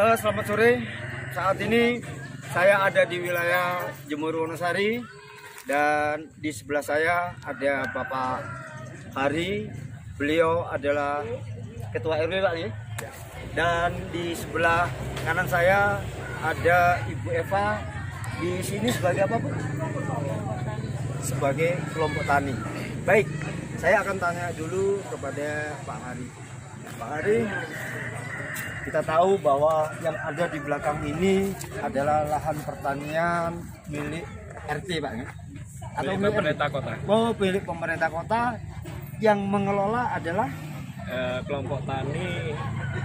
Selamat sore. Saat ini saya ada di wilayah Jemur Wonosari dan di sebelah saya ada Bapak Hari. Beliau adalah Ketua RW, Pak, nih. Dan di sebelah kanan saya ada Ibu Eva. Di sini sebagai apa, Bu? Sebagai kelompok tani. Baik, saya akan tanya dulu kepada Pak Hari. Pak Hari, kita tahu bahwa yang ada di belakang ini adalah lahan pertanian milik RT, Pak, ya? Atau milik pemerintah kota. Oh, milik pemerintah kota. Yang mengelola adalah kelompok tani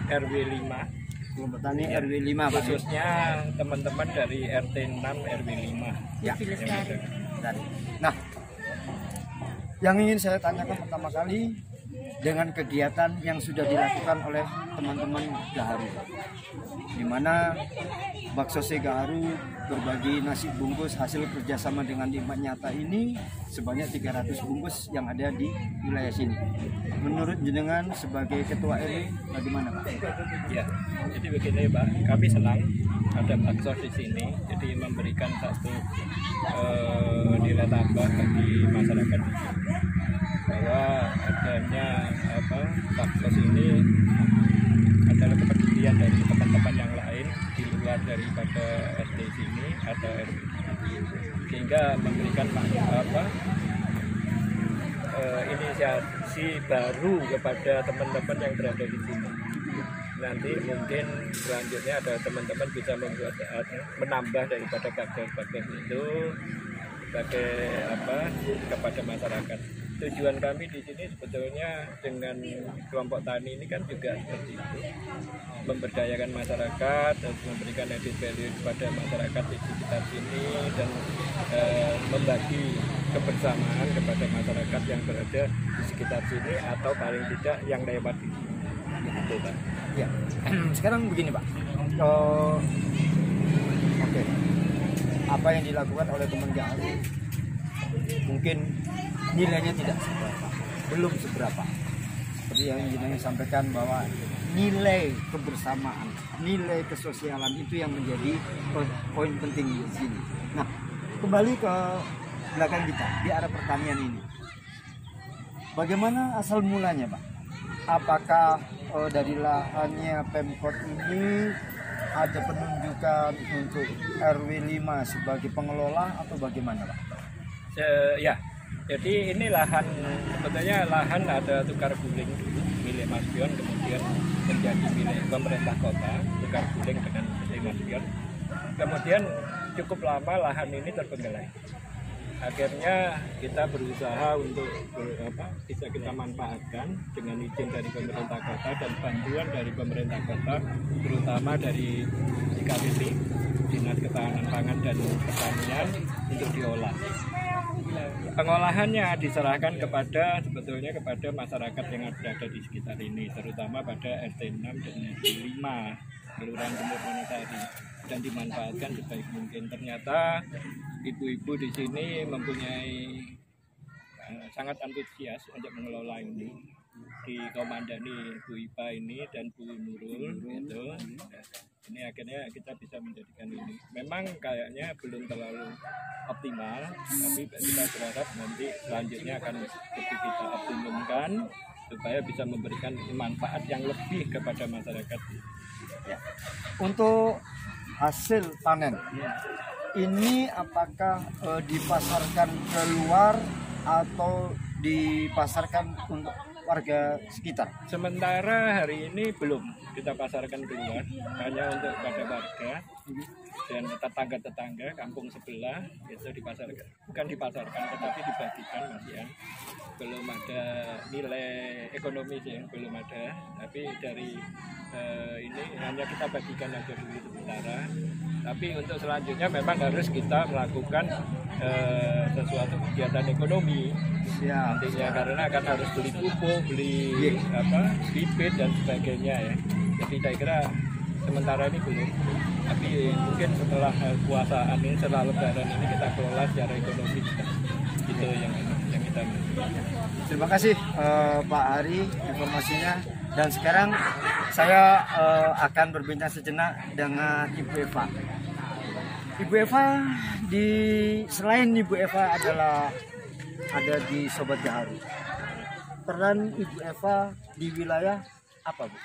RW 5. kelompok tani RW 5, Pak. Khususnya teman-teman dari RT 6 RW 5. Ya. Nah, yang ingin saya tanyakan pertama kali dengan kegiatan yang sudah dilakukan oleh teman-teman Gaharu, di mana Baksose Gaharu berbagi nasi bungkus hasil kerjasama dengan Nikmat Nyata ini sebanyak 300 bungkus yang ada di wilayah sini. Menurut jenengan sebagai Ketua RW, bagaimana, Pak? Ya, jadi begini, Pak, kami senang ada baksos di sini, jadi memberikan satu nilai tambah bagi masyarakat di sini. Bahwa adanya baksos ini adalah kepedulian dari teman-teman yang lain di luar daripada RT sini atau RW, sehingga memberikan inisiasi baru kepada teman-teman yang berada di sini. Nanti mungkin selanjutnya ada teman-teman bisa membuat menambah daripada baksos itu sebagai kepada masyarakat. Tujuan kami di sini sebetulnya dengan kelompok tani ini kan juga seperti itu, memberdayakan masyarakat dan memberikan added value kepada masyarakat di sekitar sini dan membagi kebersamaan kepada masyarakat yang berada di sekitar sini atau paling tidak yang lewat di sini. Gitu, Pak. Ya. Sekarang begini, Pak. Oke. Apa yang dilakukan oleh teman Gaharu mungkin nilainya tidak seberapa, belum seberapa. Seperti yang jenengan sampaikan bahwa nilai kebersamaan, nilai kesosialan itu yang menjadi poin penting di sini. Nah, kembali ke belakang kita di arah pertanian ini. Bagaimana asal mulanya, Pak? Apakah dari lahannya Pemkot ini ada penunjukan untuk RW 5 sebagai pengelola atau bagaimana, Pak? Ya, jadi ini lahan, sebetulnya lahan ada tukar guling dulu milik Mas Bion, kemudian menjadi milik pemerintah kota, tukar guling dengan milik Mas Bion. Kemudian cukup lama lahan ini terbengkalai. Akhirnya kita berusaha untuk bisa kita manfaatkan dengan izin dari pemerintah kota dan bantuan dari pemerintah kota, terutama dari DKPP, Dinas Ketahanan Pangan dan Pertanian, untuk diolah. Pengolahannya diserahkan sebetulnya kepada masyarakat yang berada di sekitar ini, terutama pada RT 6 dan RT 5 Kelurahan Jemur Wonosari, dan dimanfaatkan sebaik mungkin. Ternyata ibu-ibu di sini mempunyai sangat antusias untuk mengelola ini, dikomandani Bu Ipa ini dan Bu Nurul itu. Ini akhirnya kita bisa menjadikan ini. Memang kayaknya belum terlalu optimal, tapi kita berharap nanti selanjutnya akan lebih kita optimumkan supaya bisa memberikan manfaat yang lebih kepada masyarakat. Ya. Untuk hasil panen, ini apakah dipasarkan keluar atau dipasarkan untuk warga sekitar? Sementara hari ini belum kita pasarkan keluar, hanya untuk pada warga dan tetangga-tetangga kampung sebelah itu dipasarkan. Bukan dipasarkan, tetapi dibagikan, Mas ya. Belum ada nilai ekonomis yang belum ada, tapi dari ini hanya kita bagikan aja dulu sementara. Tapi untuk selanjutnya memang harus kita melakukan sesuatu kegiatan ekonomi. Ya, nantinya karena akan harus beli pupuk, beli bibit dan sebagainya ya. Jadi saya kira sementara ini belum. Tapi mungkin setelah puasaan ini, setelah lebaran ini kita kelola secara ekonomi. Itu yang kita miliki. Terima kasih Pak Hari informasinya. Dan sekarang saya akan berbincang sejenak dengan Ibu Eva. Ibu Eva selain Ibu Eva ada di Sobat Gaharu. Peran Ibu Eva di wilayah apa, Bu?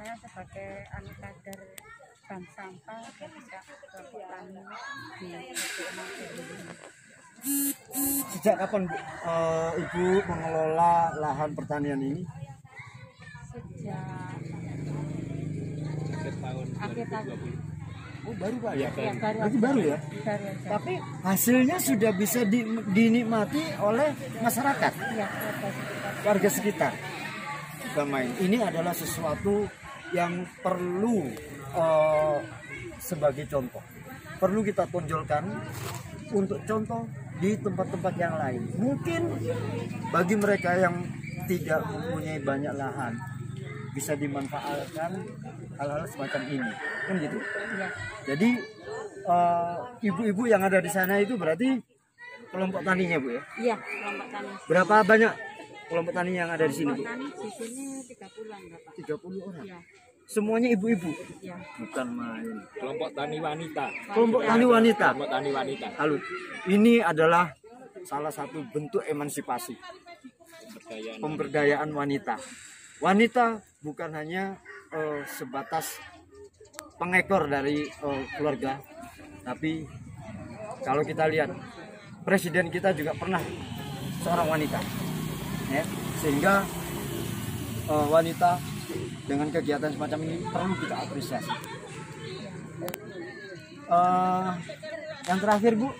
Saya sebagai kader bank sampah dan juga petani di Sejak kapan, Bu, Ibu mengelola lahan pertanian ini? sejak Tahun akhir tahun. 2020. Oh, baru, Pak ya? Ya, Berarti baru ya? Baru aja. Tapi hasilnya sudah bisa dinikmati oleh masyarakat, Iya, warga sekitar. warga sekitar. Bukan main. Ini adalah sesuatu yang perlu sebagai contoh. Perlu kita tonjolkan untuk contoh di tempat-tempat yang lain. Mungkin bagi mereka yang tidak mempunyai banyak lahan, bisa dimanfaatkan hal-hal semacam ini, kan gitu. Iya. Jadi ibu-ibu yang ada di sana itu berarti kelompok taninya, Bu ya? Iya, kelompok tani. Berapa banyak kelompok tani yang ada di sini, Bu? Kelompok tani di sini 30-an, Bapak. 30 orang. Iya. Semuanya ibu-ibu. Iya. Bukan main. Kelompok tani wanita. Kelompok tani wanita. Kelompok tani wanita. Lalu ini adalah salah satu bentuk emansipasi, pemberdayaan wanita. Wanita bukan hanya sebatas pengekor dari keluarga, tapi kalau kita lihat presiden kita juga pernah seorang wanita, ya, sehingga wanita dengan kegiatan semacam ini perlu kita apresiasi. Yang terakhir, Bu,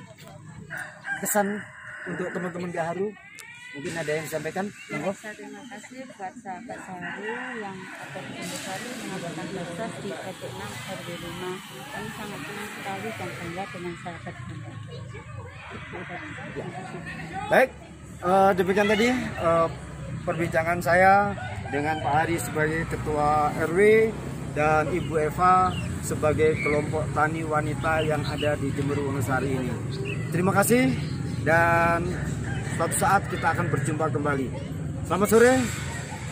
kesan untuk teman-teman Gaharu, mungkin ada yang disampaikan? Monggo. Saya terima kasih buat sahabat Gaharu yang ada di Gaharu mengadakan proses di RT 6 RW 5. Kami sangat senang sekali dan bangga dengan sahabat kita. Baik, demikian tadi perbincangan saya dengan Pak Hari sebagai Ketua RW dan Ibu Eva sebagai kelompok tani wanita yang ada di Jember Wonosari ini. Terima kasih dan suatu saat kita akan berjumpa kembali. Selamat sore.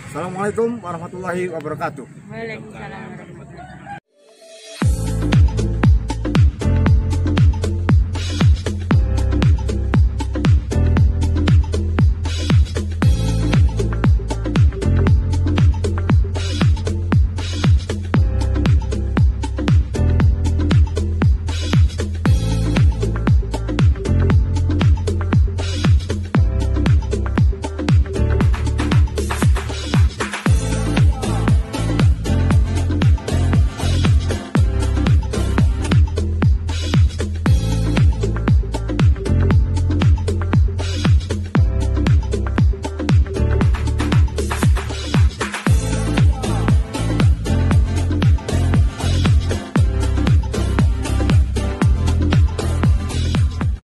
Assalamualaikum warahmatullahi wabarakatuh. Waalaikumsalam warahmatullahi wabarakatuh.